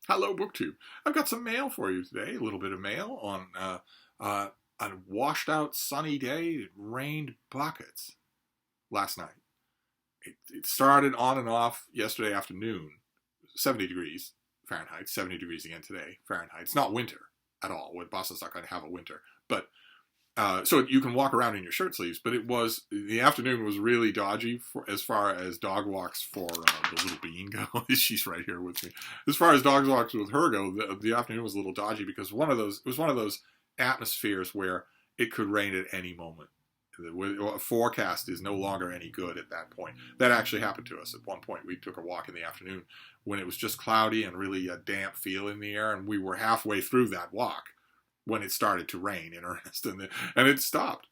Hello, BookTube. I've got some mail for you today. A little bit of mail on a washed out sunny day. It rained buckets last night. It started on and off yesterday afternoon, 70 degrees Fahrenheit, 70 degrees again today Fahrenheit. It's not winter at all. Boston's not going to have a winter. But so you can walk around in your shirt sleeves, but the afternoon was really dodgy as far as dog walks for the little bean go. She's right here with me. As far as dog walks with her go, the afternoon was a little dodgy because it was one of those atmospheres where it could rain at any moment. The forecast is no longer any good at that point. That actually happened to us at one point. We took a walk in the afternoon when it was just cloudy and really a damp feel in the air, and we were halfway through that walk when it started to rain in earnest, and it stopped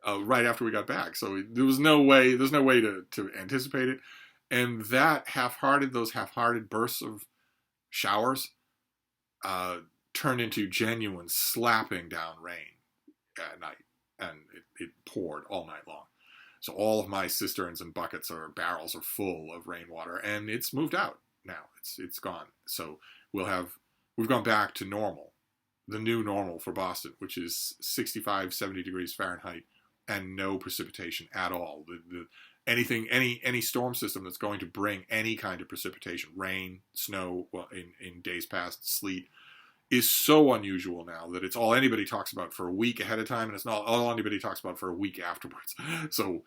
right after we got back. So there's no way to anticipate it, and those half-hearted bursts of showers turned into genuine slapping down rain at night, and it poured all night long. So all of my cisterns and buckets or barrels are full of rainwater, and it's moved out now. It's gone. So we've gone back to normal. The new normal for Boston, which is 65, 70 degrees Fahrenheit and no precipitation at all. Any storm system that's going to bring any kind of precipitation, rain, snow, well, in days past, sleet, is so unusual now that it's all anybody talks about for a week ahead of time, and it's not all anybody talks about for a week afterwards. So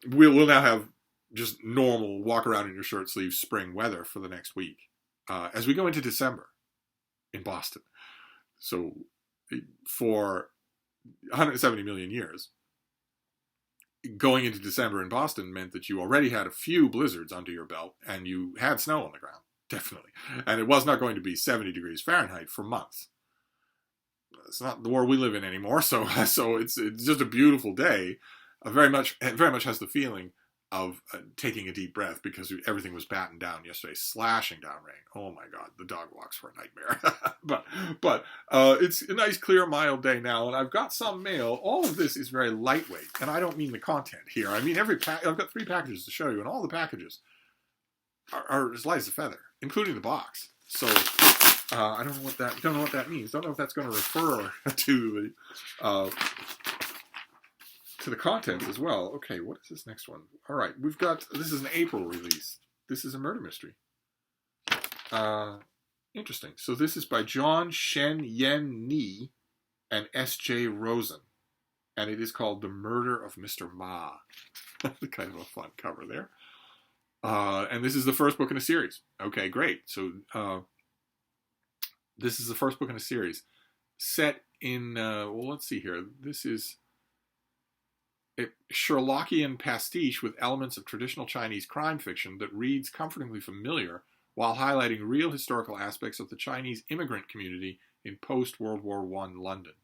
we'll now have just normal walk around in your shirt sleeves spring weather for the next week as we go into December in Boston. So for 170 million years, going into December in Boston meant that you already had a few blizzards under your belt and you had snow on the ground, definitely. And it was not going to be 70 degrees Fahrenheit for months. It's not the world we live in anymore, so it's just a beautiful day. Very much has the feeling of taking a deep breath because everything was battened down yesterday, slashing down rain. Oh my God, the dog walks were a nightmare. but it's a nice, clear, mild day now, and I've got some mail. All of this is very lightweight, and I don't mean the content here. I mean I've got 3 packages to show you, and all the packages are as light as a feather, including the box. So I don't know what that means. Don't know if that's going to refer to the content as well. Okay, what is this next one? All right, this is an April release. This is a murder mystery. Interesting. So this is by John Shen Yen Ni and S.J. Rosen, and it is called The Murder of Mr. Ma. Kind of a fun cover there. And this is the first book in a series. Okay, great. So this is the first book in a series set in, let's see here. This is a Sherlockian pastiche with elements of traditional Chinese crime fiction that reads comfortingly familiar while highlighting real historical aspects of the Chinese immigrant community in post-World War I London.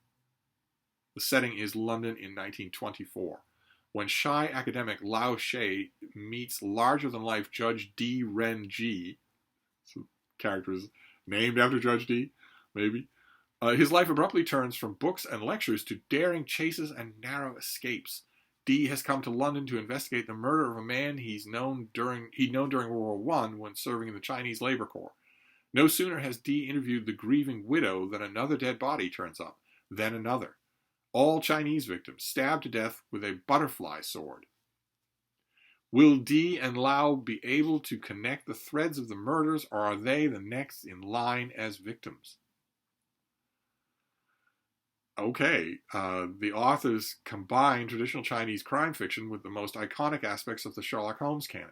The setting is London in 1924, when shy academic Lao She meets larger-than-life Judge D. Ren Ji, some characters named after Judge D, maybe. His life abruptly turns from books and lectures to daring chases and narrow escapes. D has come to London to investigate the murder of a man he'd known during World War I when serving in the Chinese Labor Corps. No sooner has D interviewed the grieving widow than another dead body turns up, then another. All Chinese victims stabbed to death with a butterfly sword. Will D and Lao be able to connect the threads of the murders, or are they the next in line as victims? Okay, the authors combine traditional Chinese crime fiction with the most iconic aspects of the Sherlock Holmes canon.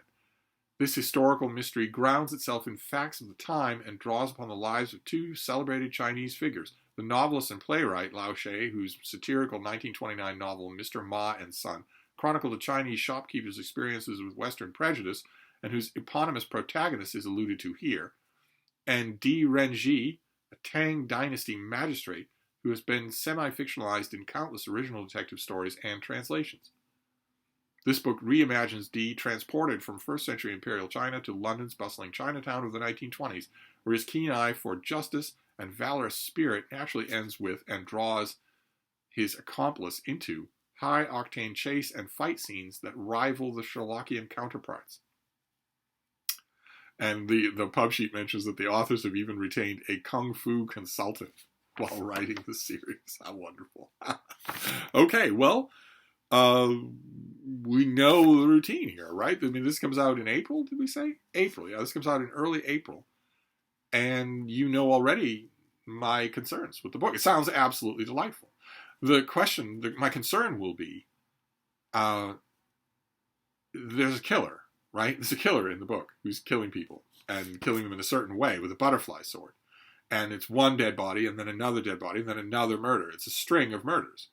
This historical mystery grounds itself in facts of the time and draws upon the lives of 2 celebrated Chinese figures, the novelist and playwright Lao She, whose satirical 1929 novel Mr. Ma and Son chronicled a Chinese shopkeeper's experiences with Western prejudice, and whose eponymous protagonist is alluded to here, and D. Renji, a Tang Dynasty magistrate, who has been semi-fictionalized in countless original detective stories and translations. This book reimagines D transported from first-century imperial China to London's bustling Chinatown of the 1920s, where his keen eye for justice and valorous spirit naturally ends with and draws his accomplice into high-octane chase and fight scenes that rival the Sherlockian counterparts. And the pub sheet mentions that the authors have even retained a kung fu consultant while writing the series. How wonderful. Okay, well, we know the routine here, right? I mean, this comes out in April, did we say? April, yeah, this comes out in early April. And you know already my concerns with the book. It sounds absolutely delightful. My concern will be, there's a killer, right? There's a killer in the book who's killing people and killing them in a certain way with a butterfly sword. And it's one dead body and then another dead body and then another murder. It's a string of murders.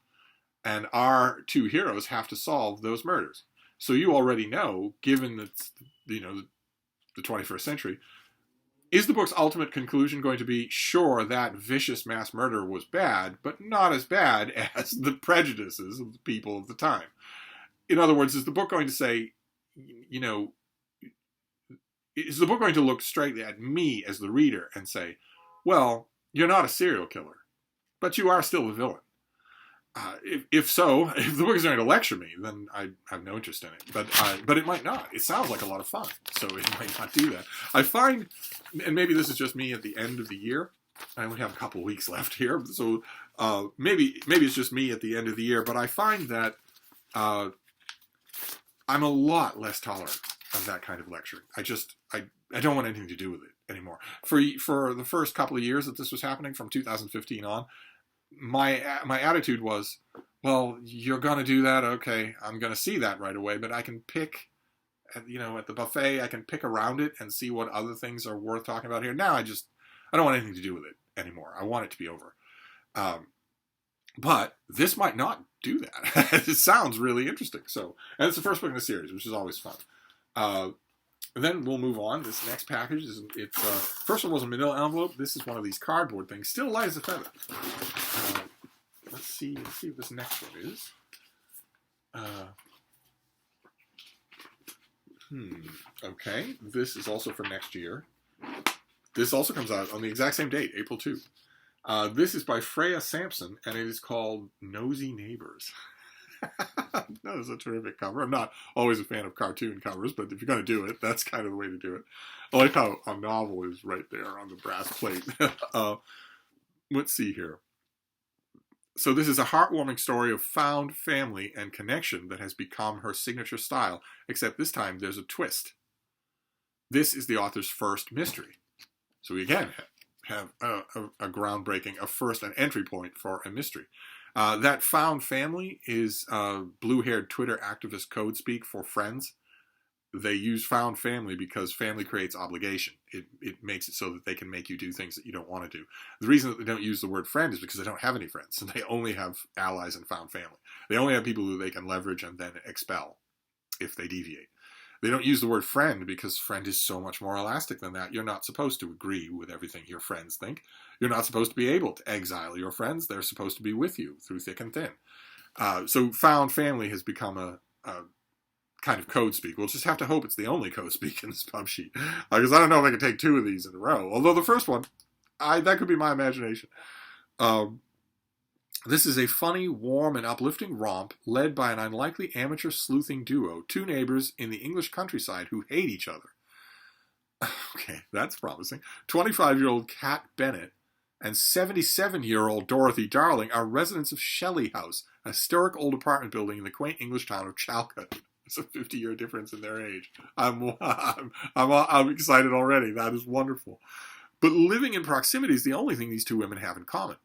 And our two heroes have to solve those murders. So you already know, given that, the 21st century, is the book's ultimate conclusion going to be, sure, that vicious mass murder was bad, but not as bad as the prejudices of the people of the time? In other words, is the book going to say, is the book going to look straight at me as the reader and say, well, you're not a serial killer, but you are still the villain? If the book is going to lecture me, then I have no interest in it. But it might not. It sounds like a lot of fun, so it might not do that. I find, and maybe this is just me at the end of the year. I only have a couple weeks left here, so maybe it's just me at the end of the year. But I find that I'm a lot less tolerant of that kind of lecturing. I don't want anything to do with it anymore. For the first couple of years that this was happening, from 2015 on, my attitude was, well, you're going to do that, okay, I'm going to see that right away, but I can pick, at the buffet, I can pick around it and see what other things are worth talking about here. Now I don't want anything to do with it anymore. I want it to be over. But this might not do that. It sounds really interesting. And it's the first book in the series, which is always fun. Then we'll move on. This next package first one was a manila envelope. This is one of these cardboard things, still light as a feather. Let's see what this next one is. Okay, this is also for next year. This also comes out on the exact same date, April 2. This is by Freya Sampson, and it is called Nosy Neighbors. That is a terrific cover. I'm not always a fan of cartoon covers, but if you're going to do it, that's kind of the way to do it. I like how a novel is right there on the brass plate. Let's see here. So this is a heartwarming story of found family and connection that has become her signature style, except this time there's a twist. This is the author's first mystery. So we again have a groundbreaking, a first, an entry point for a mystery. That found family is blue-haired Twitter activist code speak for friends. They use found family because family creates obligation. It makes it so that they can make you do things that you don't want to do. The reason that they don't use the word friend is because they don't have any friends. And they only have allies and found family. They only have people who they can leverage and then expel if they deviate. They don't use the word friend because friend is so much more elastic than that. You're not supposed to agree with everything your friends think. You're not supposed to be able to exile your friends. They're supposed to be with you through thick and thin. So found family has become a kind of code speak. We'll just have to hope it's the only code speak in this pub sheet. Because I don't know if I can take two of these in a row. Although the first one, that could be my imagination. This is a funny, warm, and uplifting romp led by an unlikely amateur sleuthing duo, two neighbors in the English countryside who hate each other. Okay, that's promising. 25-year-old Kat Bennett and 77-year-old Dorothy Darling are residents of Shelley House, a historic old apartment building in the quaint English town of Chalcott. It's a 50-year difference in their age. I'm excited already. That is wonderful. But living in proximity is the only thing these two women have in common.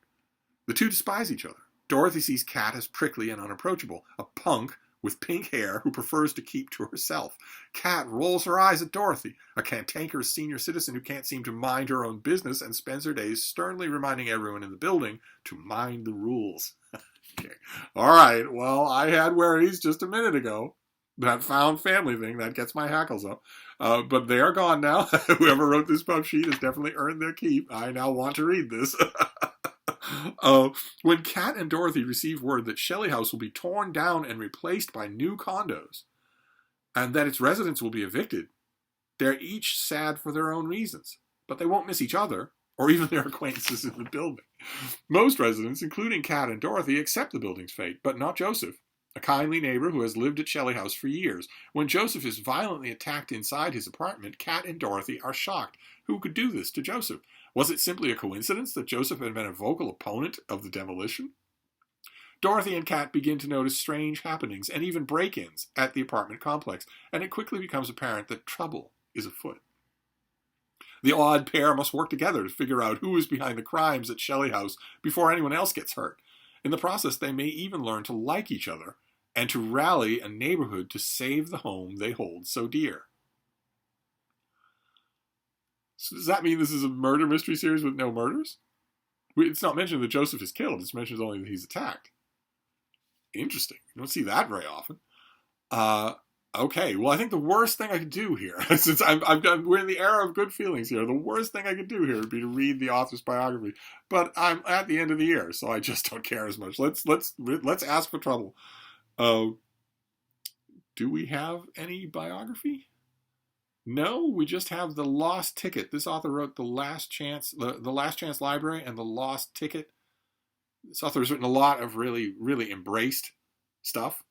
The two despise each other. Dorothy sees Kat as prickly and unapproachable, a punk with pink hair who prefers to keep to herself. Kat rolls her eyes at Dorothy, a cantankerous senior citizen who can't seem to mind her own business and spends her days sternly reminding everyone in the building to mind the rules. Okay. All right, well, I had worries just a minute ago. That found family thing, that gets my hackles up. But they are gone now. Whoever wrote this pub sheet has definitely earned their keep. I now want to read this. When Kat and Dorothy receive word that Shelley House will be torn down and replaced by new condos, and that its residents will be evicted, they're each sad for their own reasons. But they won't miss each other, or even their acquaintances in the building. Most residents, including Kat and Dorothy, accept the building's fate, but not Joseph, a kindly neighbor who has lived at Shelley House for years. When Joseph is violently attacked inside his apartment, Kat and Dorothy are shocked. Who could do this to Joseph? Was it simply a coincidence that Joseph had been a vocal opponent of the demolition? Dorothy and Kat begin to notice strange happenings and even break-ins at the apartment complex, and it quickly becomes apparent that trouble is afoot. The odd pair must work together to figure out who is behind the crimes at Shelley House before anyone else gets hurt. In the process, they may even learn to like each other and to rally a neighborhood to save the home they hold so dear. So does that mean this is a murder mystery series with no murders? It's not mentioned that Joseph is killed. It's mentioned only that he's attacked. Interesting. You don't see that very often. Okay, well, I think the worst thing I could do here, since we're in the era of good feelings here, the worst thing I could do here would be to read the author's biography. But I'm at the end of the year, so I just don't care as much. Let's ask for trouble. Do we have any biography? No, we just have The Lost Ticket. This author wrote The Last Chance, the Last Chance Library, and The Lost Ticket. This author has written a lot of really, really embraced stuff,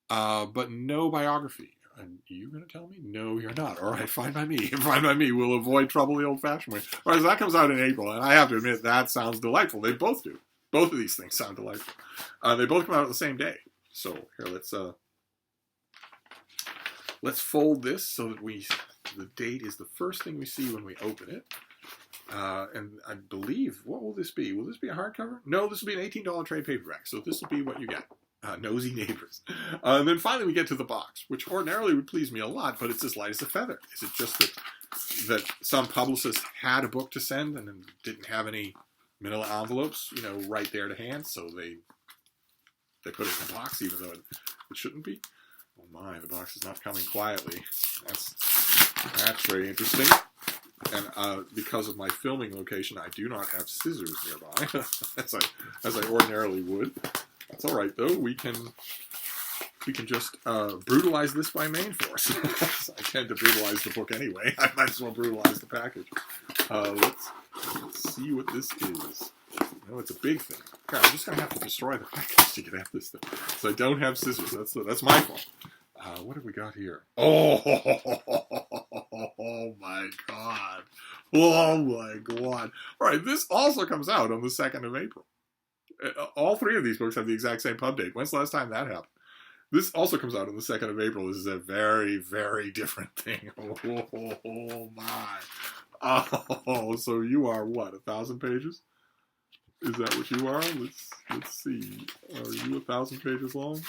but no biography. And you're going to tell me? No, you're not. All right, fine by me. Fine by me. We'll avoid trouble the old-fashioned way. All right, so that comes out in April, and I have to admit, that sounds delightful. They both do. Both of these things sound delightful. They both come out on the same day. So here, let's fold this so that the date is the first thing we see when we open it. And I believe, what will this be? Will this be a hardcover? No, this will be an $18 trade paperback. So this will be what you get. Nosy Neighbors. And then finally we get to the box, which ordinarily would please me a lot, but it's as light as a feather. Is it just that some publicist had a book to send and then didn't have any manila envelopes, right there to hand, so they put it in the box even though it shouldn't be? Oh my, the box is not coming quietly. That's very interesting. And because of my filming location, I do not have scissors nearby, as I ordinarily would. That's all right, though. We can just brutalize this by main force. I tend to brutalize the book anyway. I might as well brutalize the package. Let's see what this is. No, it's a big thing. God, I'm just going to have to destroy the package to get at this thing. So I don't have scissors. That's my fault. What have we got here? Oh my God. Oh my God. All right, this also comes out on the 2nd of April. All three of these books have the exact same pub date. When's the last time that happened? This also comes out on the 2nd of April. This is a very, very different thing. Oh my. Oh, so you are what, 1,000 pages? Is that what you are? Let's see. Are you 1,000 pages long?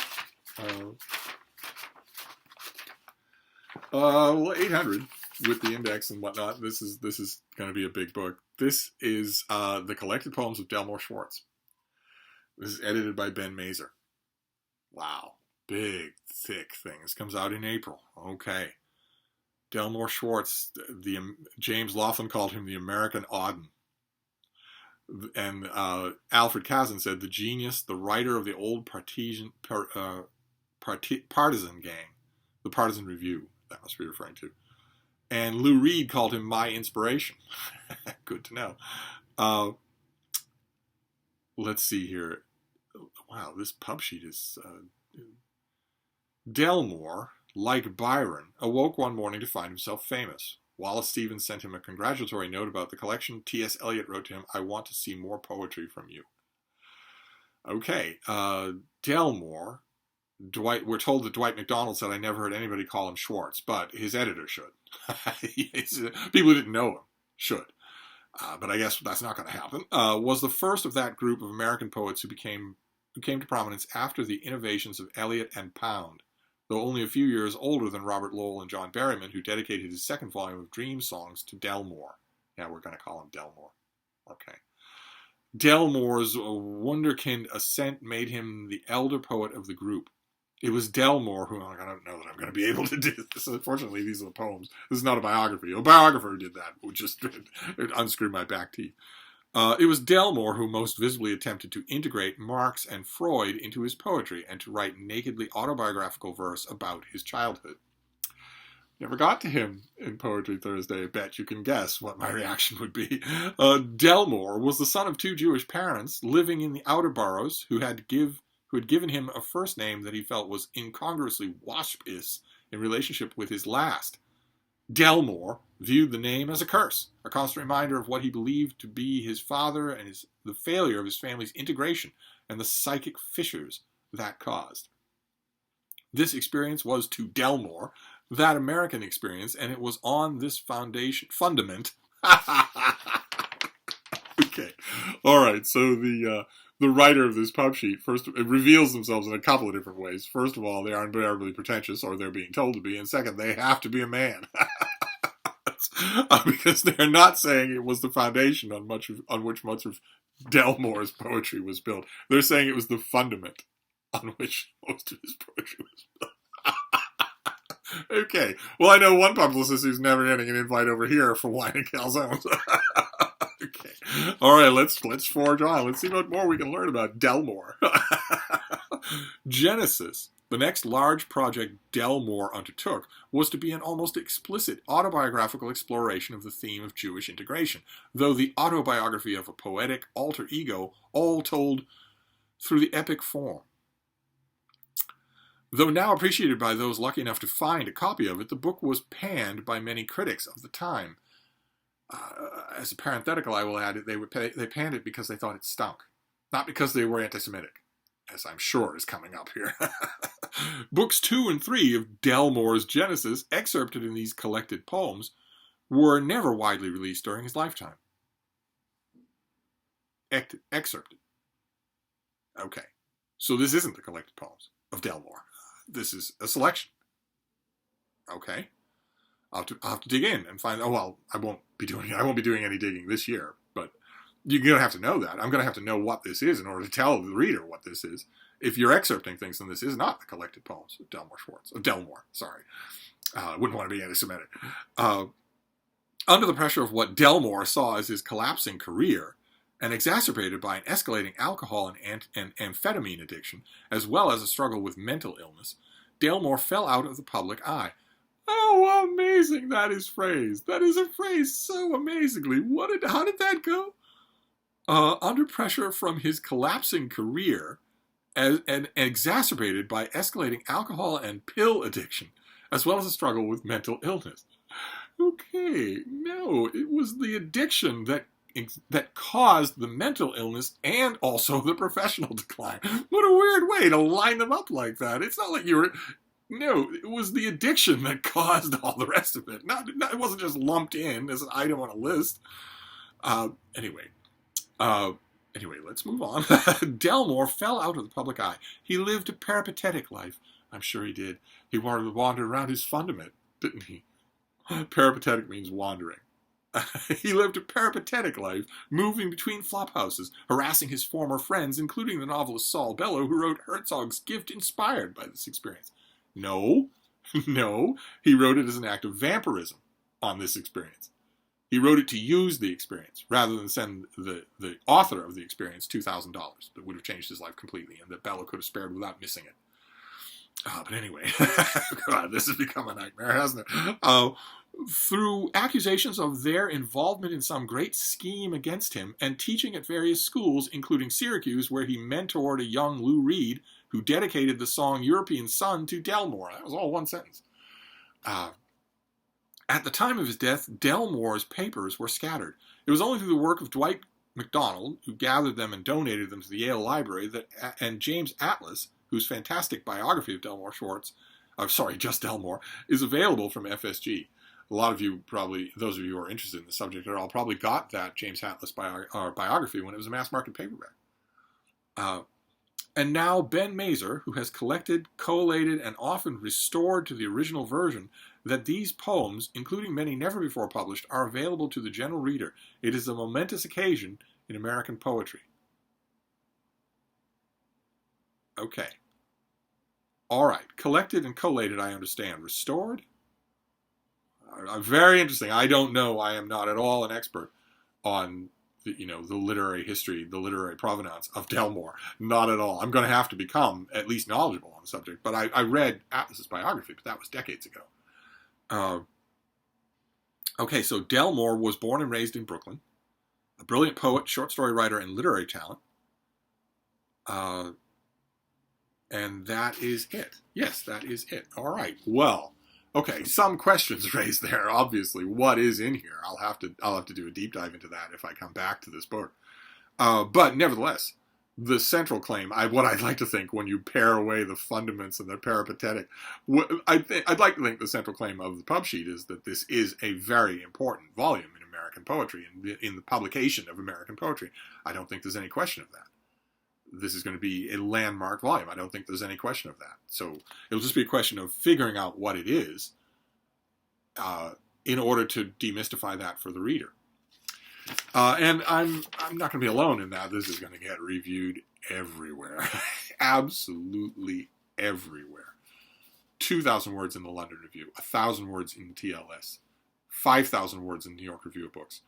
Well, 800 with the index and whatnot. This is going to be a big book. This is the collected poems of Delmore Schwartz. This is edited by Ben Mazer. Wow. Big, thick thing. This comes out in April. Okay. Delmore Schwartz, James Laughlin called him the American Auden. And Alfred Kazin said, the genius, the writer of the old partisan gang. The Partisan Review, that must be referring to. And Lou Reed called him my inspiration. Good to know. Let's see here. Wow, this pub sheet is... Delmore, like Byron, awoke one morning to find himself famous. Wallace Stevens sent him a congratulatory note about the collection. T.S. Eliot wrote to him, I want to see more poetry from you. Okay, Delmore... we're told that Dwight MacDonald said, I never heard anybody call him Schwartz, but his editor should. People who didn't know him should. But I guess that's not going to happen. Was the first of that group of American poets who came to prominence after the innovations of Eliot and Pound, though only a few years older than Robert Lowell and John Berryman, who dedicated his second volume of dream songs to Delmore. Yeah, we're going to call him Delmore. Okay. Delmore's wunderkind ascent made him the elder poet of the group. It was Delmore who, I don't know that I'm going to be able to do this. Unfortunately, these are the poems. This is not a biography. A biographer who did that would just unscrew my back teeth. It was Delmore who most visibly attempted to integrate Marx and Freud into his poetry and to write nakedly autobiographical verse about his childhood. Never got to him in Poetry Thursday. I bet you can guess what my reaction would be. Delmore was the son of two Jewish parents living in the outer boroughs who had to give who had given him a first name that he felt was incongruously waspish in relationship with his last. Delmore viewed the name as a curse, a constant reminder of what he believed to be his father and the failure of his family's integration and the psychic fissures that caused. This experience was to Delmore that American experience, and it was on this fundament. Okay, all right. So the writer of this pub sheet first it reveals themselves in a couple of different ways. First of all, they are unbearably pretentious, or they're being told to be, and second, they have to be a man. Because they're not saying it was the foundation on which much of Delmore's poetry was built. They're saying it was the fundament on which most of his poetry was built. Okay. Well, I know one publicist who's never getting an invite over here for wine and calzones. Okay. All right, let's forge on. Let's see what more we can learn about Delmore. Genesis, the next large project Delmore undertook, was to be an almost explicit autobiographical exploration of the theme of Jewish integration, though the autobiography of a poetic alter ego, all told through the epic form. Though now appreciated by those lucky enough to find a copy of it, the book was panned by many critics of the time. As a parenthetical, I will add they panned it because they thought it stunk, not because they were anti-Semitic, as I'm sure is coming up here. Books 2 and 3 of Delmore's Genesis, excerpted in these collected poems, were never widely released during his lifetime. Excerpted. Okay, so this isn't the collected poems of Delmore. This is a selection. Okay. I'll have to dig in and find. Oh well, I won't be doing any digging this year. But you're gonna have to know that. I'm gonna have to know what this is in order to tell the reader what this is. If you're excerpting things, then this is not the collected poems of Delmore. Sorry, I wouldn't want to be anti-Semitic. Under the pressure of what Delmore saw as his collapsing career, and exacerbated by an escalating alcohol and amphetamine addiction, as well as a struggle with mental illness, Delmore fell out of the public eye. Oh, amazing that is phrased. That is a phrase so amazingly. How did that go? Under pressure from his collapsing career and exacerbated by escalating alcohol and pill addiction, as well as a struggle with mental illness. Okay, no, it was the addiction that caused the mental illness and also the professional decline. What a weird way to line them up like that. It's not like you were... No, it was the addiction that caused all the rest of it. It wasn't just lumped in as an item on a list. Anyway, let's move on. Delmore fell out of the public eye. He lived a peripatetic life. I'm sure he did. He wandered around his fundament, didn't he? Peripatetic means wandering. He lived a peripatetic life, moving between flophouses, harassing his former friends, including the novelist Saul Bellow, who wrote Herzog's Gift inspired by this experience. No, he wrote it as an act of vampirism on this experience. He wrote it to use the experience, rather than send the author of the experience $2,000 that would have changed his life completely, and that Bellow could have spared without missing it. But anyway, God, this has become a nightmare, hasn't it? Through accusations of their involvement in some great scheme against him, and teaching at various schools, including Syracuse, where he mentored a young Lou Reed, who dedicated the song European Sun to Delmore. That was all one sentence. At the time of his death, Delmore's papers were scattered. It was only through the work of Dwight MacDonald, who gathered them and donated them to the Yale Library, and James Atlas, whose fantastic biography of just Delmore, is available from FSG. A lot of you probably, those of you who are interested in the subject at all, probably got that James Atlas biography when it was a mass market paperback. And now Ben Mazer, who has collected, collated, and often restored to the original version, that these poems, including many never before published, are available to the general reader. It is a momentous occasion in American poetry. Okay. All right. Collected and collated, I understand. Restored? Very interesting. I don't know. I am not at all an expert on the literary history, the literary provenance of Delmore. Not at all. I'm going to have to become at least knowledgeable on the subject. But I read Atlas's biography, but that was decades ago. Okay, so Delmore was born and raised in Brooklyn. A brilliant poet, short story writer, and literary talent. And that is it. Yes, that is it. All right. Well, okay. Some questions raised there. Obviously, what is in here? I'll have to do a deep dive into that if I come back to this book. But nevertheless, the central claim, what I'd like to think when you pare away the fundaments and the peripatetic, I'd like to think the central claim of the pub sheet is that this is a very important volume in American poetry and in the publication of American poetry. I don't think there's any question of that. This is going to be a landmark volume. I don't think there's any question of that. So it'll just be a question of figuring out what it is in order to demystify that for the reader. And I'm not going to be alone in that. This is going to get reviewed everywhere. Absolutely everywhere. 2,000 words in the London Review, 1,000 words in the TLS, 5,000 words in the New York Review of Books.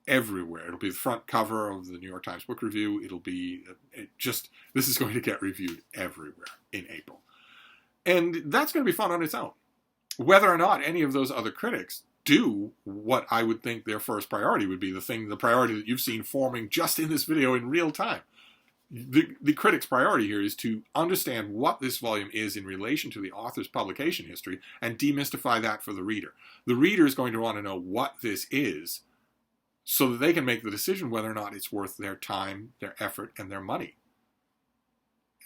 Everywhere. It'll be the front cover of the New York Times Book Review. It'll be this is going to get reviewed everywhere in April. And that's going to be fun on its own. Whether or not any of those other critics do what I would think their first priority would be, the priority that you've seen forming just in this video in real time. The critic's priority here is to understand what this volume is in relation to the author's publication history and demystify that for the reader. The reader is going to want to know what this is so that they can make the decision whether or not it's worth their time, their effort, and their money.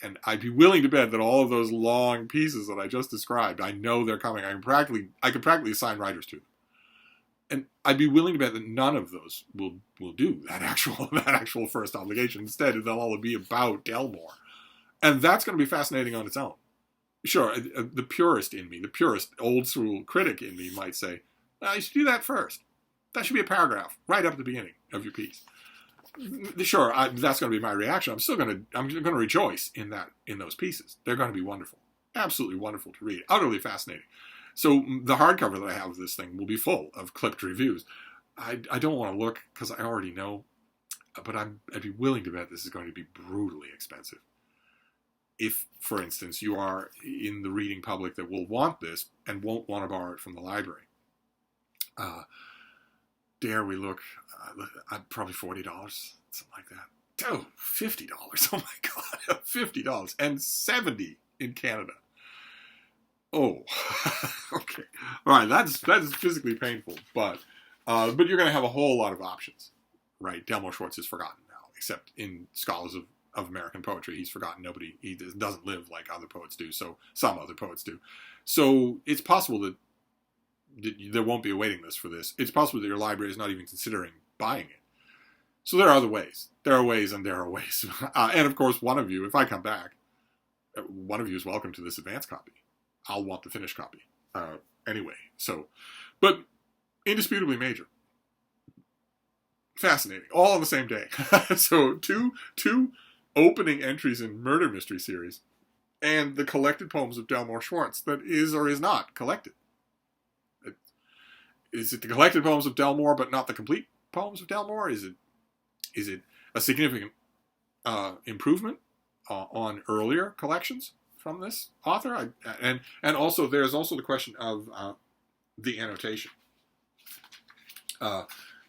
And I'd be willing to bet that all of those long pieces that I just described, I know they're coming. I could practically assign writers to them. And I'd be willing to bet that none of those will do that actual first obligation. Instead, they'll all be about Delmore. And that's going to be fascinating on its own. Sure, the purist in me, the purist old school critic in me might say, you should do that first. That should be a paragraph right up at the beginning of your piece. Sure, that's going to be my reaction. I'm going to rejoice in those pieces. They're going to be wonderful, absolutely wonderful to read, utterly fascinating. So the hardcover that I have of this thing will be full of clipped reviews. I don't want to look because I already know, but I'd be willing to bet this is going to be brutally expensive. If, for instance, you are in the reading public that will want this and won't want to borrow it from the library. Dare we look, probably $40, something like that. Oh, $50. Oh my God, $50 and $70 in Canada. Oh, okay. All right, that's physically painful, but you're going to have a whole lot of options, right? Delmore Schwartz is forgotten now, except in scholars of American poetry. He's forgotten. He doesn't live like other poets do, so some other poets do. So it's possible that there won't be a waiting list for this. It's possible that your library is not even considering buying it. So there are other ways. There are ways and there are ways. And of course, one of you, if I come back, one of you is welcome to this advanced copy. I'll want the finished copy. Anyway, so, but indisputably major. Fascinating. All on the same day. So two opening entries in Murder Mystery series and the collected poems of Delmore Schwartz that is or is not collected. Is it the collected poems of Delmore but not the complete poems of Delmore? Is it a significant improvement on earlier collections from this author? And also there's also the question of the annotation.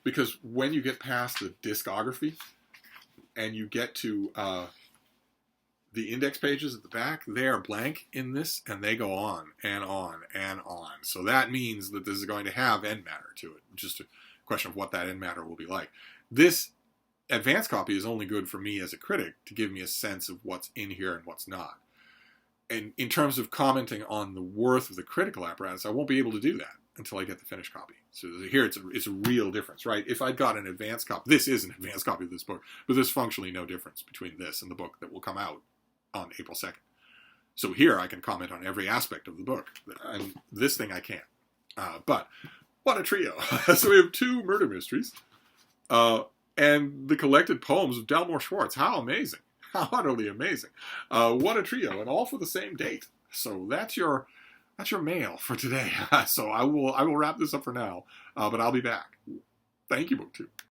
Because when you get past the discography and you get to the index pages at the back, they are blank in this, and they go on and on and on. So that means that this is going to have end matter to it. Just a question of what that end matter will be like. This advanced copy is only good for me as a critic to give me a sense of what's in here and what's not. And in terms of commenting on the worth of the critical apparatus, I won't be able to do that until I get the finished copy. So here it's a real difference, right? If I'd got an advanced copy, this is an advanced copy of this book, but there's functionally no difference between this and the book that will come out on April 2nd. So here I can comment on every aspect of the book. And this thing I can't. But what a trio. So we have two murder mysteries and the collected poems of Delmore Schwartz. How amazing. How utterly amazing. What a trio, and all for the same date. So that's your mail for today. So I will wrap this up for now, but I'll be back. Thank you, BookTube.